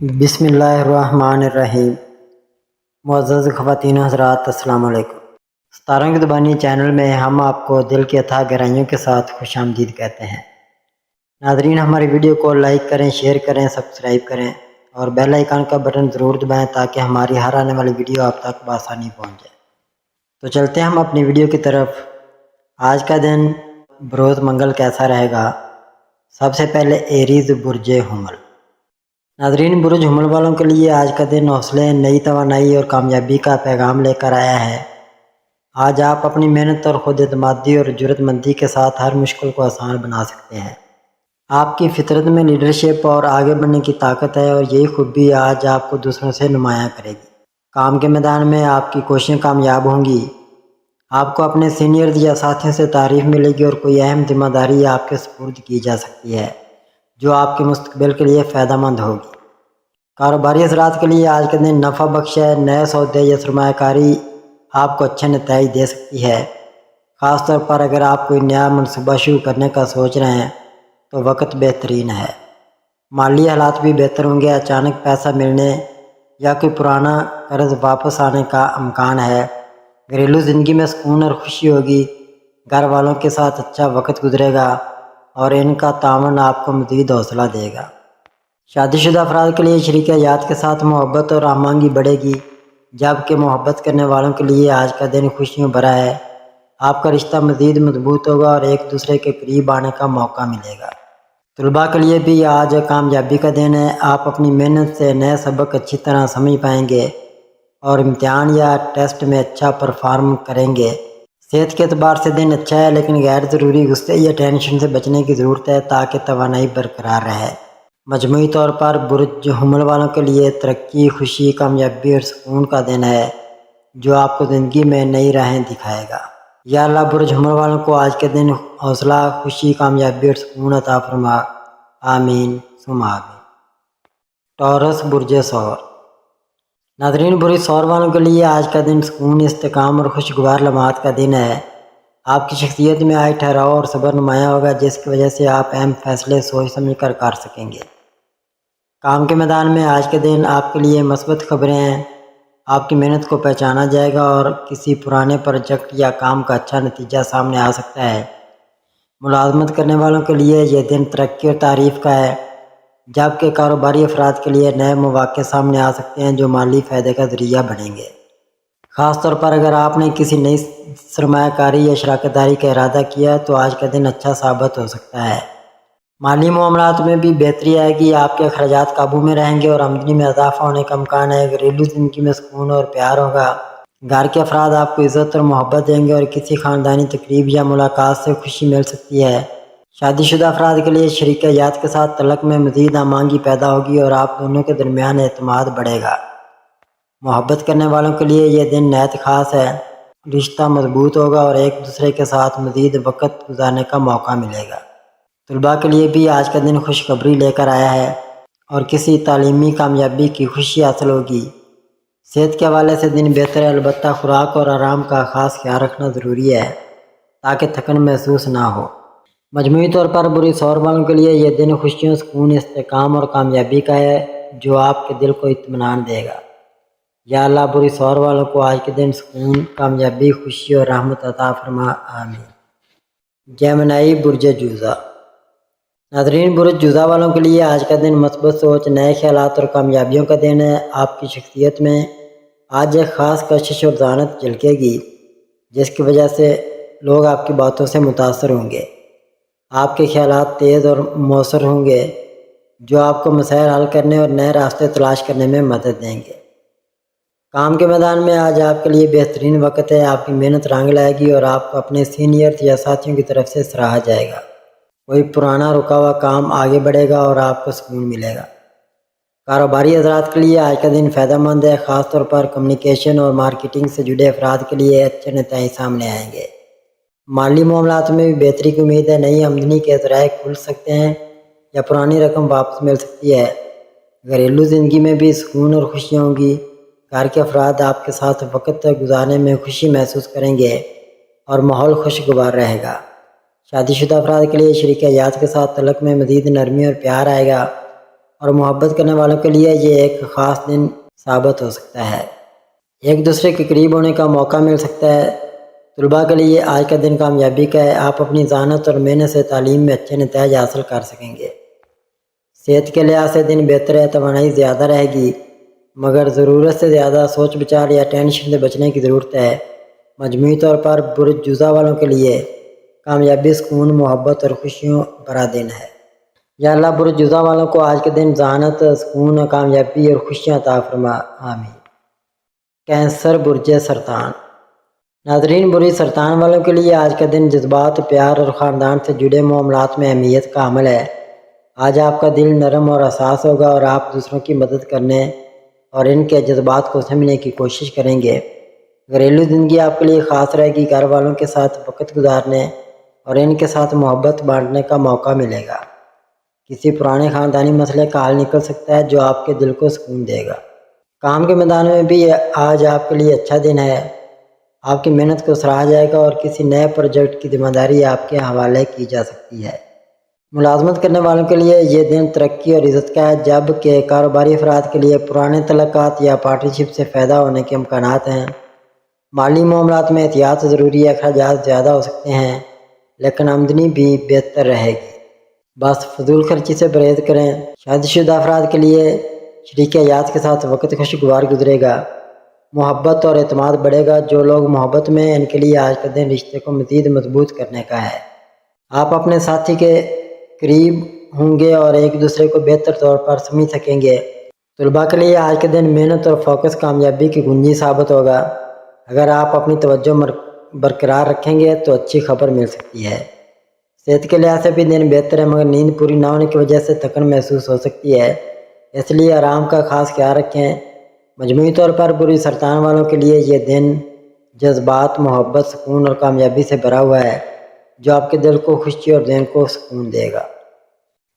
بسم اللہ الرحمن الرحیم۔ معزز خواتین و حضرات، السلام علیکم۔ ستاروں کی زبانی چینل میں ہم آپ کو دل کی اتھاہ گہرائیوں کے ساتھ خوش آمدید کہتے ہیں۔ ناظرین، ہماری ویڈیو کو لائک کریں، شیئر کریں، سبسکرائب کریں اور بیل آئیکن کا بٹن ضرور دبائیں تاکہ ہماری ہر آنے والی ویڈیو آپ تک بآسانی پہنچ جائے۔ تو چلتے ہیں ہم اپنی ویڈیو کی طرف۔ آج کا دن بروز منگل کیسا رہے گا؟ سب سے پہلے ایریز برج حمل۔ ناظرین، برج حمل والوں کے لیے آج کا دن حوصلے، نئی توانائی اور کامیابی کا پیغام لے کر آیا ہے۔ آج آپ اپنی محنت اور خود اعتمادی اور جرأت مندی کے ساتھ ہر مشکل کو آسان بنا سکتے ہیں۔ آپ کی فطرت میں لیڈرشپ اور آگے بڑھنے کی طاقت ہے اور یہی خوبی آج آپ کو دوسروں سے نمایاں کرے گی۔ کام کے میدان میں آپ کی کوششیں کامیاب ہوں گی۔ آپ کو اپنے سینئرز یا ساتھیوں سے تعریف ملے گی اور کوئی اہم ذمہ داری آپ کے سپرد کی جا سکتی ہے جو آپ کے مستقبل کے لیے فائدہ مند ہوگی۔ کاروباری حضرات کے لیے آج کا دن نفع بخش ہے۔ نئے سودے یا سرمایہ کاری آپ کو اچھے نتائج دے سکتی ہے۔ خاص طور پر اگر آپ کوئی نیا منصوبہ شروع کرنے کا سوچ رہے ہیں تو وقت بہترین ہے۔ مالی حالات بھی بہتر ہوں گے۔ اچانک پیسہ ملنے یا کوئی پرانا قرض واپس آنے کا امکان ہے۔ گھریلو زندگی میں سکون اور خوشی ہوگی۔ گھر والوں کے ساتھ اچھا وقت گزرے گا اور ان کا تعاون آپ کو مزید حوصلہ دے گا۔ شادی شدہ افراد کے لیے شریک حیات کے ساتھ محبت اور ہم آہنگی بڑھے گی، جبکہ محبت کرنے والوں کے لیے آج کا دن خوشیوں بھرا ہے۔ آپ کا رشتہ مزید مضبوط ہوگا اور ایک دوسرے کے قریب آنے کا موقع ملے گا۔ طلباء کے لیے بھی آج کامیابی کا دن ہے۔ آپ اپنی محنت سے نئے سبق اچھی طرح سمجھ پائیں گے اور امتحان یا ٹیسٹ میں اچھا پرفارم کریں گے۔ صحت کے اعتبار سے دن اچھا ہے، لیکن غیر ضروری غصے یا ٹینشن سے بچنے کی ضرورت ہے تاکہ توانائی برقرار رہے۔ مجموعی طور پر برج حمل والوں کے لیے ترقی، خوشی، کامیابی اور سکون کا دن ہے جو آپ کو زندگی میں نئی راہیں دکھائے گا۔ یا اللہ برج حمل والوں کو آج کے دن حوصلہ، خوشی، کامیابی اور سکون عطا فرما۔ آمین ثم آمین۔ ٹورس برج ثور۔ ناظرین، برج ثور والوں کے لیے آج کا دن سکون، استحکام اور خوشگوار لمحات کا دن ہے۔ آپ کی شخصیت میں آج ٹھہراؤ اور صبر نمایاں ہوگا جس کی وجہ سے آپ اہم فیصلے سوچ سمجھ کر سکیں گے۔ کام کے میدان میں آج کے دن آپ کے لیے مثبت خبریں ہیں۔ آپ کی محنت کو پہچانا جائے گا اور کسی پرانے پروجیکٹ یا کام کا اچھا نتیجہ سامنے آ سکتا ہے۔ ملازمت کرنے والوں کے لیے یہ دن ترقی اور تعریف کا ہے، جبکہ کاروباری افراد کے لیے نئے مواقع سامنے آ سکتے ہیں جو مالی فائدے کا ذریعہ بنیں گے۔ خاص طور پر اگر آپ نے کسی نئی سرمایہ کاری یا شراکت داری کا ارادہ کیا تو آج کا دن اچھا ثابت ہو سکتا ہے۔ مالی معاملات میں بھی بہتری آئے گی۔ آپ کے اخراجات قابو میں رہیں گے اور آمدنی میں اضافہ ہونے کا امکان ہے۔ گھریلو زندگی میں سکون اور پیار ہوگا۔ گھر کے افراد آپ کو عزت اور محبت دیں گے اور کسی خاندانی تقریب یا ملاقات سے خوشی مل سکتی ہے۔ شادی شدہ افراد کے لیے شریک حیات کے ساتھ تعلق میں مزید ہم آہنگی پیدا ہوگی اور آپ دونوں کے درمیان اعتماد بڑھے گا۔ محبت کرنے والوں کے لیے یہ دن نہایت خاص ہے۔ رشتہ مضبوط ہوگا اور ایک دوسرے کے ساتھ مزید وقت گزارنے کا موقع ملے گا۔ طلباء کے لیے بھی آج کا دن خوشخبری لے کر آیا ہے اور کسی تعلیمی کامیابی کی خوشی حاصل ہوگی۔ صحت کے حوالے سے دن بہتر ہے، البتہ خوراک اور آرام کا خاص خیال رکھنا ضروری ہے تاکہ تھکن محسوس نہ ہو۔ مجموعی طور پر برج ثور والوں کے لیے یہ دن خوشیوں، سکون، استحکام اور کامیابی کا ہے جو آپ کے دل کو اطمینان دے گا۔ یا اللہ برج ثور والوں کو آج کے دن سکون، کامیابی، خوشی اور رحمت عطا فرما۔ آمین۔ جیمنائی برج جوزا۔ ناظرین، برج جوزا والوں کے لیے آج کا دن مثبت سوچ، نئے خیالات اور کامیابیوں کا دن ہے۔ آپ کی شخصیت میں آج ایک خاص کشش اور ذہانت جھلکے گی جس کی وجہ سے لوگ آپ کی باتوں سے متاثر ہوں گے۔ آپ کے خیالات تیز اور مؤثر ہوں گے جو آپ کو مسائل حل کرنے اور نئے راستے تلاش کرنے میں مدد دیں گے۔ کام کے میدان میں آج آپ کے لیے بہترین وقت ہے۔ آپ کی محنت رنگ لائے گی اور آپ کو اپنے سینئرز یا ساتھیوں کی طرف سے سراہا جائے گا۔ کوئی پرانا رکا ہوا کام آگے بڑھے گا اور آپ کو سکون ملے گا۔ کاروباری حضرات کے لیے آج کا دن فائدہ مند ہے، خاص طور پر کمیونیکیشن اور مارکیٹنگ سے جڑے افراد کے لیے اچھے نتائج سامنے آئیں گے۔ مالی معاملات میں بھی بہتری کی امید ہے۔ نئی آمدنی کے ذرائع کھل سکتے ہیں یا پرانی رقم واپس مل سکتی ہے۔ گھریلو زندگی میں بھی سکون اور خوشیاں ہوں گی۔ گھر کے افراد آپ کے ساتھ وقت گزارنے میں خوشی محسوس کریں گے اور ماحول خوشگوار رہے گا۔ شادی شدہ افراد کے لیے شریک حیات کے ساتھ تعلق میں مزید نرمی اور پیار آئے گا۔ اور محبت کرنے والوں کے لیے یہ ایک خاص دن ثابت ہو سکتا ہے۔ ایک دوسرے کے قریب ہونے کا موقع مل سکتا ہے۔ طلباء کے لیے آج کا دن کامیابی کا ہے۔ آپ اپنی ذہانت اور محنت سے تعلیم میں اچھے نتائج حاصل کر سکیں گے۔ صحت کے لحاظ سے دن بہتر ہے، توانائی زیادہ رہے گی، مگر ضرورت سے زیادہ سوچ بچار یا ٹینشن سے بچنے کی ضرورت ہے۔ مجموعی طور پر برج جوزہ والوں کے لیے کامیابی، سکون، محبت اور خوشیوں بھرا دن ہے۔ یا اللہ برج جوزہ والوں کو آج کے دن ذہانت، سکون، کامیابی اور خوشیاں عطا فرما، آمین۔ کینسر برج سرطان۔ ناظرین، برج سرطان والوں کے لیے آج کا دن جذبات، پیار اور خاندان سے جڑے معاملات میں اہمیت کا حامل ہے۔ آج آپ کا دل نرم اور حساس ہوگا اور آپ دوسروں کی مدد کرنے اور ان کے جذبات کو سمجھنے کی کوشش کریں گے۔ گھریلو زندگی آپ کے لیے خاص رہے گی۔ گھر والوں کے ساتھ وقت گزارنے اور ان کے ساتھ محبت بانٹنے کا موقع ملے گا۔ کسی پرانے خاندانی مسئلے کا حل نکل سکتا ہے جو آپ کے دل کو سکون دے گا۔ کام کے میدان میں بھی آج آپ کے لیے اچھا دن ہے۔ آپ کی محنت کو سراہا جائے گا اور کسی نئے پروجیکٹ کی ذمہ داری آپ کے حوالے کی جا سکتی ہے۔ ملازمت کرنے والوں کے لیے یہ دن ترقی اور عزت کا ہے، جبکہ کاروباری افراد کے لیے پرانے تعلقات یا پارٹنرشپ سے فائدہ ہونے کے امکانات ہیں۔ مالی معاملات میں احتیاط ضروری ہے۔ اخراجات زیادہ ہو سکتے ہیں لیکن آمدنی بھی بہتر رہے گی۔ بس فضول خرچی سے پرہیز کریں۔ شادی شدہ افراد کے لیے شریک حیات کے ساتھ وقت خوشگوار گزرے گا۔ محبت اور اعتماد بڑھے گا۔ جو لوگ محبت میں ہیں ان کے لیے آج کا دن رشتے کو مزید مضبوط کرنے کا ہے۔ آپ اپنے ساتھی کے قریب ہوں گے اور ایک دوسرے کو بہتر طور پر سمجھ سکیں گے۔ طلباء کے لیے آج کے دن محنت اور فوکس کامیابی کی کنجی ثابت ہوگا۔ اگر آپ اپنی توجہ برقرار رکھیں گے تو اچھی خبر مل سکتی ہے۔ صحت کے لحاظ سے بھی دن بہتر ہے، مگر نیند پوری نہ ہونے کی وجہ سے تھکن محسوس ہو سکتی ہے، اس لیے آرام کا خاص خیال رکھیں۔ مجموعی طور پر برج سرطان والوں کے لیے یہ دن جذبات، محبت، سکون اور کامیابی سے بھرا ہوا ہے جو آپ کے دل کو خوشی اور ذہن کو سکون دے گا۔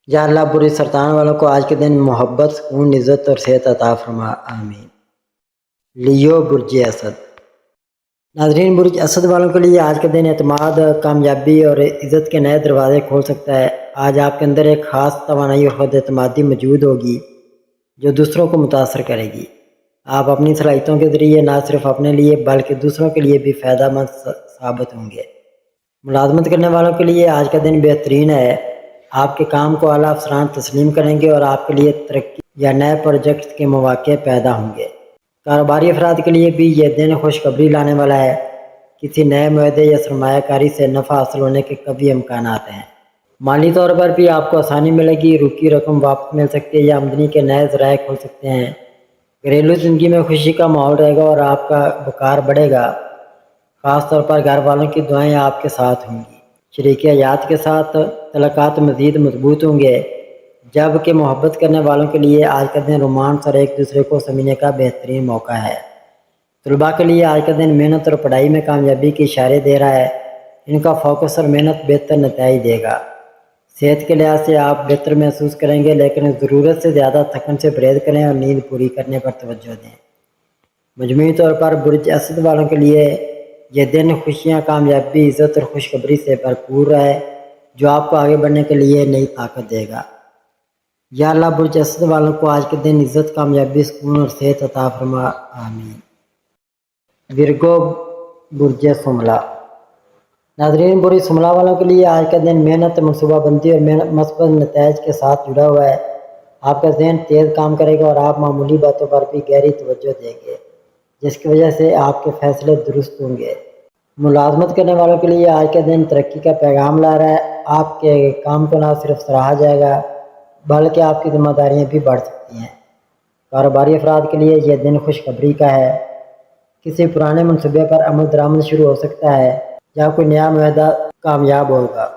یا اللہ برج سرطان والوں کو آج کے دن محبت، سکون، عزت اور صحت عطا فرما، آمین۔ لیو برج اسد۔ ناظرین، برج اسد والوں کے لیے آج کا دن اعتماد، کامیابی اور عزت کے نئے دروازے کھول سکتا ہے۔ آج آپ کے اندر ایک خاص توانائی اور خود اعتمادی موجود ہوگی جو دوسروں کو متاثر کرے گی۔ آپ اپنی صلاحیتوں کے ذریعے نہ صرف اپنے لیے بلکہ دوسروں کے لیے بھی فائدہ مند ثابت ہوں گے۔ ملازمت کرنے والوں کے لیے آج کا دن بہترین ہے۔ آپ کے کام کو اعلیٰ افسران تسلیم کریں گے اور آپ کے لیے ترقی یا نئے پروجیکٹ کے مواقع پیدا ہوں گے۔ کاروباری افراد کے لیے بھی یہ دن خوشخبری لانے والا ہے۔ کسی نئے معاہدے یا سرمایہ کاری سے نفع حاصل ہونے کے قوی امکانات ہیں۔ مالی طور پر بھی آپ کو آسانی ملے گی، رکی رقم واپس مل سکتی ہے یا آمدنی کے نئے ذرائع کھل سکتے ہیں۔ گھریلو زندگی میں خوشی کا ماحول رہے گا اور آپ کا وقار بڑھے گا۔ خاص طور پر گھر والوں کی دعائیں آپ کے ساتھ ہوں گی۔ شریک حیات کے ساتھ تعلقات مزید مضبوط ہوں گے، جبکہ محبت کرنے والوں کے لیے آج کا دن رومانس اور ایک دوسرے کو سمجھنے کا بہترین موقع ہے۔ طلباء کے لیے آج کا دن محنت اور پڑھائی میں کامیابی کے اشارے دے رہا ہے۔ ان کا فوکس اور محنت بہتر نتائج دے گا۔ صحت کے لحاظ سے آپ بہتر محسوس کریں گے، لیکن ضرورت سے زیادہ تھکن سے پرہیز کریں اور نیند پوری کرنے پر توجہ دیں۔ مجموعی طور پر برج اسد والوں کے لیے یہ دن خوشیاں، کامیابی، عزت اور خوشخبری سے بھرپور ہے جو آپ کو آگے بڑھنے کے لیے نئی طاقت دے گا۔ یا اللہ برج اسد والوں کو آج کے دن عزت، کامیابی، سکون اور صحت عطا فرما، آمین۔ ورگو برج سملا۔ ناظرین، برج سملا والوں کے لیے آج کا دن محنت، منصوبہ بندی اور مثبت نتائج کے ساتھ جڑا ہوا ہے۔ آپ کا ذہن تیز کام کرے گا اور آپ معمولی باتوں پر بھی گہری توجہ دیں گے، جس کی وجہ سے آپ کے فیصلے درست ہوں گے۔ ملازمت کرنے والوں کے لیے آج کا دن ترقی کا پیغام لا رہا ہے۔ آپ کے کام کو نہ صرف سراہا جائے گا بلکہ آپ کی ذمہ داریاں بھی بڑھ سکتی ہیں۔ کاروباری افراد کے لیے یہ دن خوشخبری کا ہے۔ کسی پرانے منصوبے پر عمل درآمد شروع ہو سکتا ہے یا کوئی نیا معاہدہ کامیاب ہوگا۔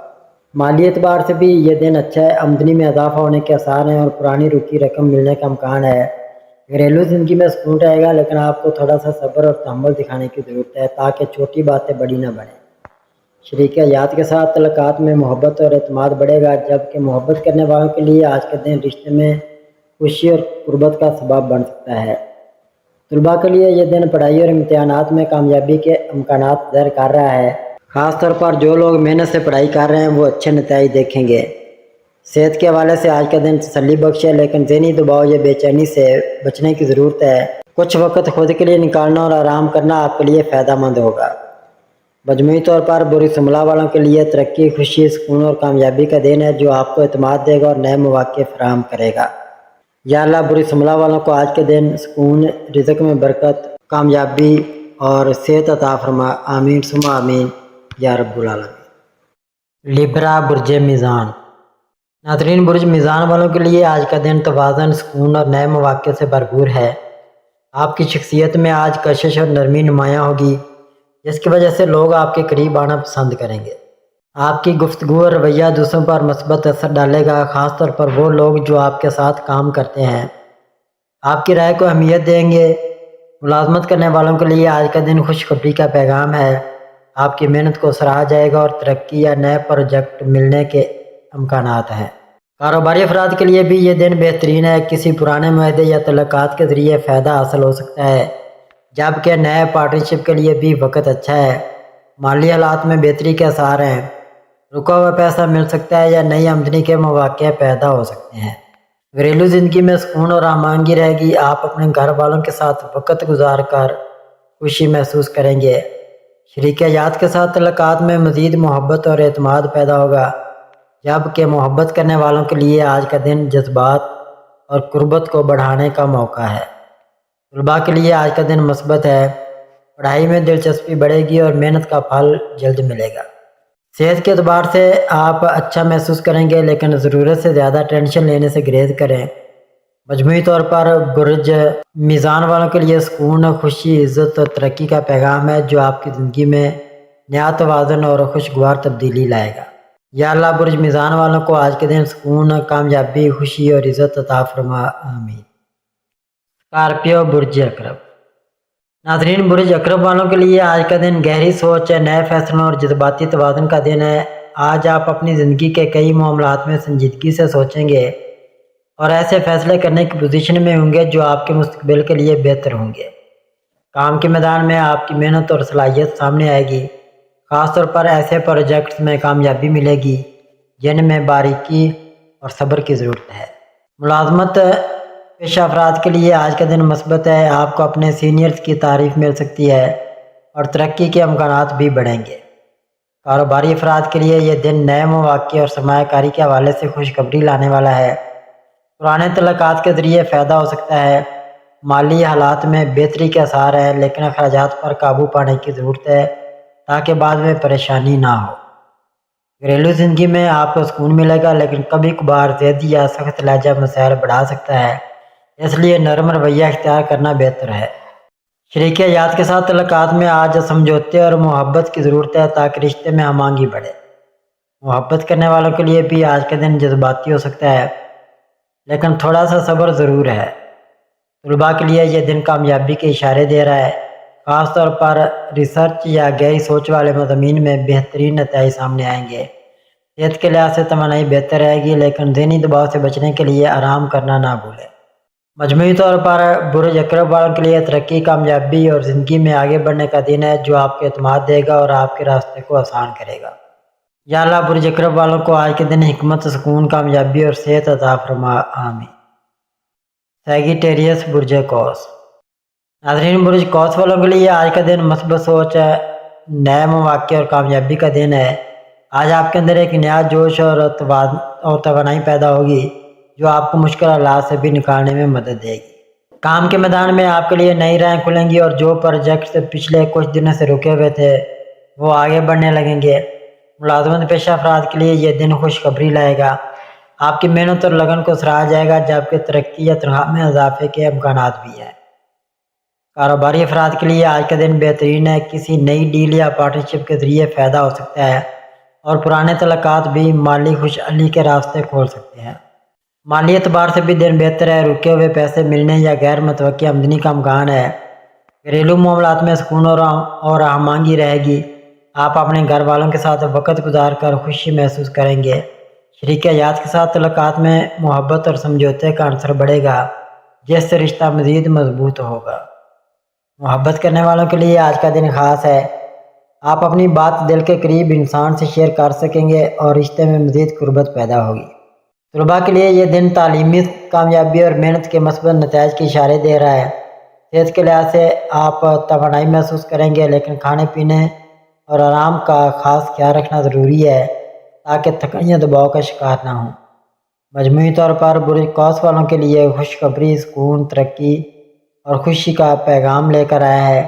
مالی اعتبار سے بھی یہ دن اچھا ہے۔ آمدنی میں اضافہ ہونے کے آثار ہیں اور پرانی رکی رقم ملنے کا امکان ہے۔ گھریلو زندگی میں سکون رہے گا، لیکن آپ کو تھوڑا سا صبر اور تحمل دکھانے کی ضرورت ہے تاکہ چھوٹی باتیں بڑی نہ بنیں۔ شریک حیات کے ساتھ تعلقات میں محبت اور اعتماد بڑھے گا، جبکہ محبت کرنے والوں کے لیے آج کے دن رشتے میں خوشی اور قربت کا سبب بن سکتا ہے۔ طلباء کے لیے یہ دن پڑھائی اور امتحانات میں کامیابی کے امکانات ظاہر کر رہا ہے۔ خاص طور پر جو لوگ محنت سے پڑھائی کر رہے ہیں وہ اچھے نتائج دیکھیں گے۔ صحت کے حوالے سے آج کا دن تسلی بخش ہے، لیکن ذہنی دباؤ یا بے چینی سے بچنے کی ضرورت ہے۔ کچھ وقت خود کے لیے نکالنا اور آرام کرنا آپ کے لیے فائدہ مند ہوگا۔ مجموعی طور پر بورس حملہ والوں کے لیے ترقی، خوشی، سکون اور کامیابی کا دن ہے جو آپ کو اعتماد دے گا اور نئے مواقع فراہم کرے گا۔ یا اللہ بورس حملہ والوں کو آج کے دن سکون، رزق میں برکت، کامیابی اور صحت عطا فرما، آمین ثم آمین یا رب العالمین۔ لیبرا برج میزان۔ ناظرین، برج میزان والوں کے لیے آج کا دن توازن، سکون اور نئے مواقع سے بھرپور ہے۔ آپ کی شخصیت میں آج کشش اور نرمی نمایاں ہوگی، جس کی وجہ سے لوگ آپ کے قریب آنا پسند کریں گے۔ آپ کی گفتگو اور رویہ دوسروں پر مثبت اثر ڈالے گا، خاص طور پر وہ لوگ جو آپ کے ساتھ کام کرتے ہیں آپ کی رائے کو اہمیت دیں گے۔ ملازمت کرنے والوں کے لیے آج کا دن خوشخبری کا پیغام ہے۔ آپ کی محنت کو سراہا جائے گا اور ترقی یا نئے پروجیکٹ ملنے کے امکانات ہیں۔ کاروباری افراد کے لیے بھی یہ دن بہترین ہے۔ کسی پرانے معاہدے یا تعلقات کے ذریعے فائدہ حاصل ہو سکتا ہے، جبکہ نئے پارٹنرشپ کے لیے بھی وقت اچھا ہے۔ مالی حالات میں بہتری کے آثار ہیں۔ رکا ہوا پیسہ مل سکتا ہے یا نئی آمدنی کے مواقع پیدا ہو سکتے ہیں۔ گھریلو زندگی میں سکون اور ہمآہنگی رہے گی۔ آپ اپنے گھر والوں کے ساتھ وقت گزار کر خوشی محسوس کریں گے۔ شریک حیات کے ساتھ تعلقات میں مزید محبت اور اعتماد پیدا ہوگا، جبکہ محبت کرنے والوں کے لیے آج کا دن جذبات اور قربت کو بڑھانے کا موقع ہے۔ طلباء کے لیے آج کا دن مثبت ہے۔ پڑھائی میں دلچسپی بڑھے گی اور محنت کا پھل جلد ملے گا۔ صحت کے اعتبار سے آپ اچھا محسوس کریں گے، لیکن ضرورت سے زیادہ ٹینشن لینے سے گریز کریں۔ مجموعی طور پر برج میزان والوں کے لیے سکون، خوشی، عزت اور ترقی کا پیغام ہے جو آپ کی زندگی میں نیا توازن اور خوشگوار تبدیلی لائے گا۔ یا اللہ برج میزان والوں کو آج کے دن سکون، کامیابی، خوشی اور عزت عطا فرما، آمین۔ اسکارپیو برج عقرب۔ ناظرین، برج عقرب والوں کے لیے آج کا دن گہری سوچ، نئے فیصلوں اور جذباتی توازن کا دن ہے۔ آج آپ اپنی زندگی کے کئی معاملات میں سنجیدگی سے سوچیں گے اور ایسے فیصلے کرنے کی پوزیشن میں ہوں گے جو آپ کے مستقبل کے لیے بہتر ہوں گے۔ کام کے میدان میں آپ کی محنت اور صلاحیت سامنے آئے گی، خاص طور پر ایسے پروجیکٹس میں کامیابی ملے گی جن میں باریکی اور صبر کی ضرورت ہے۔ ملازمت پیشہ افراد کے لیے آج کا دن مثبت ہے۔ آپ کو اپنے سینئرز کی تعریف مل سکتی ہے اور ترقی کے امکانات بھی بڑھیں گے۔ کاروباری افراد کے لیے یہ دن نئے مواقع اور سرمایہ کاری کے حوالے سے خوشخبری لانے والا ہے۔ پرانے تعلقات کے ذریعے فائدہ ہو سکتا ہے۔ مالی حالات میں بہتری کے آثار ہیں، لیکن اخراجات پر قابو پانے کی ضرورت ہے تاکہ بعد میں پریشانی نہ ہو۔ گھریلو زندگی میں آپ کو سکون ملے گا، لیکن کبھی کبھار ضد یا سخت لہجہ مسائل بڑھا سکتا ہے، اس لیے نرم رویہ اختیار کرنا بہتر ہے۔ شریک حیات کے ساتھ تعلقات میں آج سمجھوتے اور محبت کی ضرورت ہے تاکہ رشتے میں ہم آہنگی بڑھے۔ محبت کرنے والوں کے لیے بھی آج کا دن جذباتی ہو سکتا ہے، لیکن تھوڑا سا صبر ضرور ہے۔ طلباء کے لیے یہ دن کامیابی کے اشارے دے رہا ہے، خاص طور پر ریسرچ یا گہری سوچ والے مضامین میں بہترین نتائج سامنے آئیں گے۔ صحت کے لحاظ سے توانائی بہتر رہے گی، لیکن ذہنی دباؤ سے بچنے کے لیے آرام کرنا نہ بھولیں۔ مجموعی طور پر برج عقرب والوں کے لیے ترقی، کامیابی اور زندگی میں آگے بڑھنے کا دن ہے جو آپ کو اعتماد دے گا اور آپ کے راستے کو آسان کرے گا۔ یا اللہ برج عقرب والوں کو آج کے دن حکمت، سکون، کامیابی اور صحت عطا فرما، آمین۔ سیگیٹیریس برج قوس۔ ناظرین، برج قوس والوں کے لیے آج کا دن مثبت سوچ، نئے مواقع اور کامیابی کا دن ہے۔ آج آپ کے اندر ایک نیا جوش اور توانائی پیدا ہوگی جو آپ کو مشکل حالات سے بھی نکالنے میں مدد دے گی۔ کام کے میدان میں آپ کے لیے نئی راہیں کھلیں گی اور جو پروجیکٹس پچھلے کچھ دنوں سے رکے ہوئے تھے وہ آگے بڑھنے لگیں گے۔ ملازمت پیشہ افراد کے لیے یہ دن خوشخبری لائے گا۔ آپ کی محنت اور لگن کو سراہا جائے گا، جبکہ ترقی یا تنخواہ میں اضافے کے امکانات بھی ہیں۔ کاروباری افراد کے لیے آج کا دن بہترین ہے۔ کسی نئی ڈیل یا پارٹنرشپ کے ذریعے فائدہ ہو سکتا ہے اور پرانے تعلقات بھی مالی خوشحالی کے راستے کھول سکتے ہیں۔ مالی اعتبار سے بھی دن بہتر ہے۔ رکے ہوئے پیسے ملنے یا غیر متوقع آمدنی کا امکان ہے۔ گھریلو معاملات میں سکون اور ہم آہنگی رہے گی۔ آپ اپنے گھر والوں کے ساتھ وقت گزار کر خوشی محسوس کریں گے۔ شریک حیات کے ساتھ تعلقات میں محبت اور سمجھوتے کا عنصر بڑھے گا، جس سے رشتہ مزید مضبوط ہوگا۔ محبت کرنے والوں کے لیے آج کا دن خاص ہے۔ آپ اپنی بات دل کے قریب انسان سے شیئر کر سکیں گے اور رشتے میں مزید قربت پیدا ہوگی۔ طلباء کے لیے یہ دن تعلیمی کامیابی اور محنت کے مثبت نتائج کے اشارے دے رہا ہے۔ صحت کے لحاظ سے آپ توانائی محسوس کریں گے، لیکن کھانے پینے اور آرام کا خاص خیال رکھنا ضروری ہے تاکہ تھکن یا دباؤ کا شکار نہ ہوں۔ مجموعی طور پر برج قوس والوں کے لیے خوشخبری، سکون، ترقی اور خوشی کا پیغام لے کر آیا ہے۔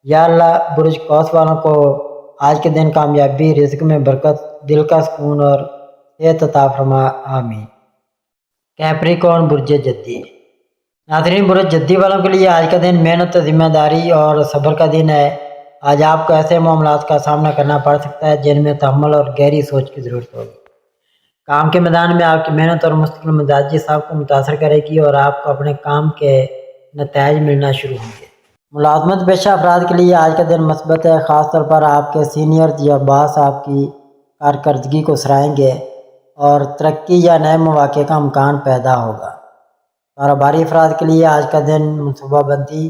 یا اللہ برج قوس والوں کو آج کے دن کامیابی، رزق میں برکت، دل کا سکون اور صحت عطا فرما، آمین۔ کیپریکارن برج جدی۔ ناظرین، برج جدی والوں کے لیے آج کا دن محنت، ذمہ داری اور صبر کا دن ہے۔ آج آپ کو ایسے معاملات کا سامنا کرنا پڑ سکتا ہے جن میں تحمل اور گہری سوچ کی ضرورت ہوگی۔ کام کے میدان میں آپ کی محنت اور مستقل مزاجی صاحب کو متاثر کرے گی اور آپ کو اپنے کام کے نتائج ملنا شروع ہوں گے۔ ملازمت پیشہ افراد کے لیے آج کا دن مثبت ہے، خاص طور پر آپ کے سینئرز یا باس آپ کی کارکردگی کو سراہیں گے اور ترقی یا نئے مواقع کا امکان پیدا ہوگا۔ کاروباری افراد کے لیے آج کا دن منصوبہ بندی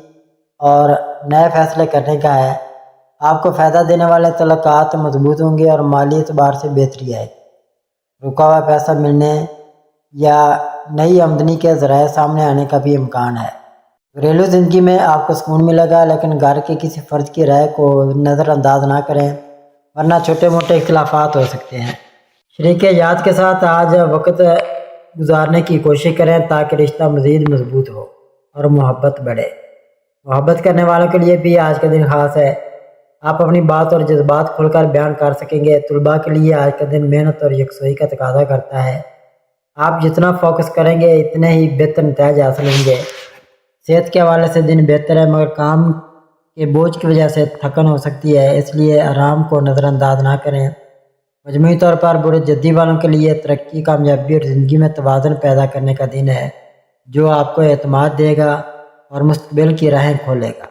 اور نئے فیصلے کرنے کا ہے۔ آپ کو فائدہ دینے والے تعلقات مضبوط ہوں گے اور مالی اعتبار سے بہتری آئے گی۔ رکا ہوا پیسہ ملنے یا نئی آمدنی کے ذرائع سامنے آنے کا بھی امکان ہے۔ گھریلو زندگی میں آپ کو سکون ملے گا، لیکن گھر کے کسی فرد کی رائے کو نظر انداز نہ کریں ورنہ چھوٹے موٹے اختلافات ہو سکتے ہیں۔ شریک حیات کے ساتھ آج وقت گزارنے کی کوشش کریں تاکہ رشتہ مزید مضبوط ہو اور محبت بڑھے۔ محبت کرنے والوں کے لیے بھی آج کا دن خاص ہے۔ آپ اپنی بات اور جذبات کھل کر بیان کر سکیں گے۔ طلباء کے لیے آج کا دن محنت اور یکسوئی کا تقاضا کرتا ہے۔ آپ جتنا فوکس کریں گے اتنے ہی بہتر نتائج حاصل ہوں گے۔ صحت کے حوالے سے دن بہتر ہے، مگر کام کے بوجھ کی وجہ سے تھکن ہو سکتی ہے، اس لیے آرام کو نظر انداز نہ کریں۔ مجموعی طور پر برج جدی والوں کے لیے ترقی، کامیابی اور زندگی میں توازن پیدا کرنے کا دن ہے، جو آپ کو اعتماد دے گا اور مستقبل کی راہیں کھولے گا۔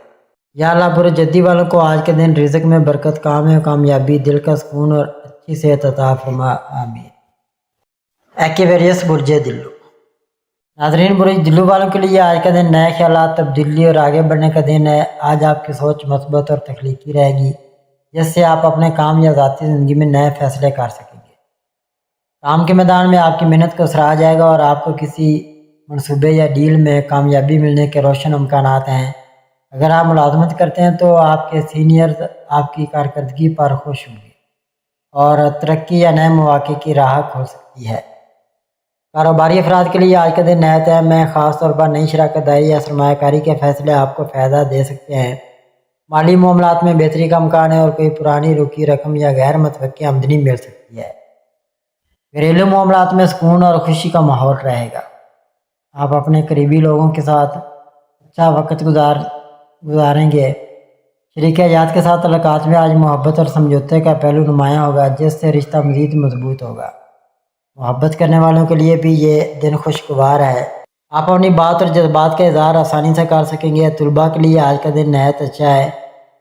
یا اللہ برج جدی والوں کو آج کے دن رزق میں برکت، کام میں کامیابی، دل کا سکون اور اچھی صحت عطا فرما، آمین۔ ایکویریس برج دلو۔ ناظرین، برج دلو والوں کے لیے آج کا دن نئے خیالات، تبدیلی اور آگے بڑھنے کا دن ہے۔ آج آپ کی سوچ مثبت اور تخلیقی رہے گی، جس سے آپ اپنے کام یا ذاتی زندگی میں نئے فیصلے کر سکیں گے۔ کام کے میدان میں آپ کی محنت کو سراہا جائے گا اور آپ کو کسی منصوبے یا ڈیل میں کامیابی ملنے کے روشن امکانات ہیں۔ اگر آپ ملازمت کرتے ہیں تو آپ کے سینئرز آپ کی کارکردگی پر خوش ہوں گے اور ترقی یا نئے مواقع کی راہ کھول سکتی ہے۔ کاروباری افراد کے لیے آج کا دن نہایت اہم ہے، خاص طور پر نئی شراکت داری یا سرمایہ کاری کے فیصلے آپ کو فائدہ دے سکتے ہیں۔ مالی معاملات میں بہتری کا امکان ہے اور کوئی پرانی رکی رقم یا غیر متوقع آمدنی مل سکتی ہے۔ گھریلو معاملات میں سکون اور خوشی کا ماحول رہے گا۔ آپ اپنے قریبی لوگوں کے ساتھ اچھا وقت گزاریں گے۔ شریک حیات کے ساتھ تعلقات میں آج محبت اور سمجھوتے کا پہلو نمایاں ہوگا، جس سے رشتہ مزید مضبوط ہوگا۔ محبت کرنے والوں کے لیے بھی یہ دن خوشگوار ہے۔ آپ اپنی بات اور جذبات کا اظہار آسانی سے کر سکیں گے۔ طلباء کے لیے آج کا دن نہایت اچھا ہے۔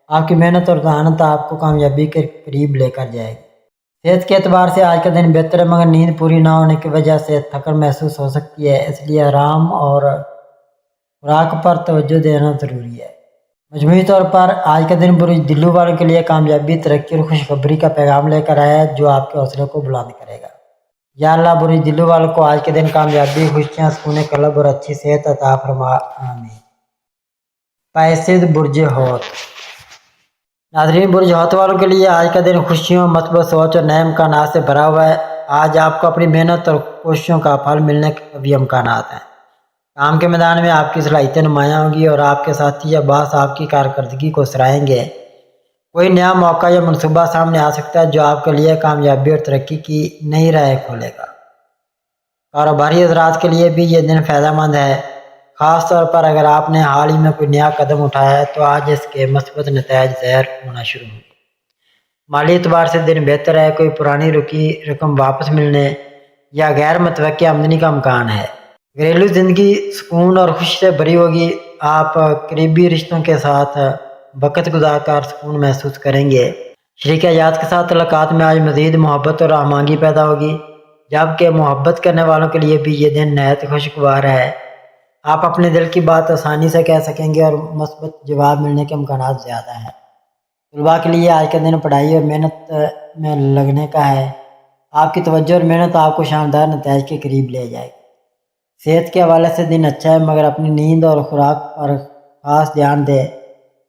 آپ کی محنت اور ذہانت آپ کو کامیابی کے قریب لے کر جائے گی۔ صحت کے اعتبار سے آج کا دن بہتر ہے، مگر نیند پوری نہ ہونے کی وجہ سے تھکن محسوس ہو سکتی ہے، اس لیے آرام اور خوراک پر توجہ دینا ضروری ہے۔ مجموعی طور پر آج کا دن برج دلو والوں کے لیے کامیابی، ترقی اور خوشخبری کا پیغام لے کر آیا ہے، جو آپ کے حوصلے کو بلند کرے گا۔ یا اللہ برج دلو والوں کو آج کے دن کامیابی، خوشیاں، سکون قلب اور اچھی صحت عطا فرما، آمین۔ پائسید برج حوت۔ ناظرین، برج حوت والوں کے لیے آج کا دن خوشیوں، مثبت سوچ اور نئے امکانات سے بھرا ہوا ہے۔ آج آپ کو اپنی محنت اور کوششوں کا پھل ملنے کے بھی امکانات ہیں۔ کام کے میدان میں آپ کی صلاحیتیں نمایاں ہوں گی اور آپ کے ساتھی یا باس آپ کی کارکردگی کو سراہیں گے۔ کوئی نیا موقع یا منصوبہ سامنے آ سکتا ہے جو آپ کے لیے کامیابی اور ترقی کی نئی راہیں کھولے گا۔ کاروباری حضرات کے لیے بھی یہ دن فائدہ مند ہے، خاص طور پر اگر آپ نے حال ہی میں کوئی نیا قدم اٹھایا ہے تو آج اس کے مثبت نتائج ظاہر ہونا شروع ہوں گے۔ مالی اعتبار سے دن بہتر ہے، کوئی پرانی رکی رقم واپس ملنے یا غیر متوقع آمدنی کا امکان ہے۔ گھریلو زندگی سکون اور خوشی سے بھری ہوگی۔ آپ قریبی رشتوں کے ساتھ وقت گزار کر سکون محسوس کریں گے۔ شریک حیات کے ساتھ تعلقات میں آج مزید محبت اور ہم آہنگی پیدا ہوگی، جبکہ محبت کرنے والوں کے لیے بھی یہ دن نہایت خوشگوار ہے۔ آپ اپنے دل کی بات آسانی سے کہہ سکیں گے اور مثبت جواب ملنے کے امکانات زیادہ ہیں۔ طلباء کے لیے آج کا دن پڑھائی اور محنت میں لگنے کا ہے۔ آپ کی توجہ اور محنت آپ کو شاندار نتائج کے قریب لے جائے گی۔ صحت کے حوالے سے دن اچھا ہے، مگر اپنی نیند اور خوراک پر خاص دھیان دیں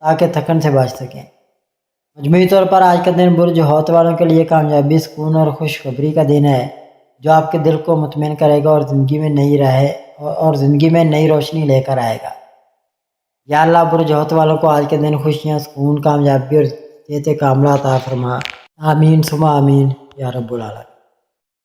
تاکہ تھکن سے بچ سکیں۔ مجموعی طور پر آج کا دن برج حوت والوں کے لیے کامیابی، سکون اور خوشخبری کا دن ہے، جو آپ کے دل کو مطمئن کرے گا اور زندگی میں نئی روشنی لے کر آئے گا۔ یا اللہ برج حوت والوں کو آج کے دن خوشیاں، سکون، کامیابی اور صحت کاملہ عطا فرما۔ آمین ثم آمین یا رب العالمین۔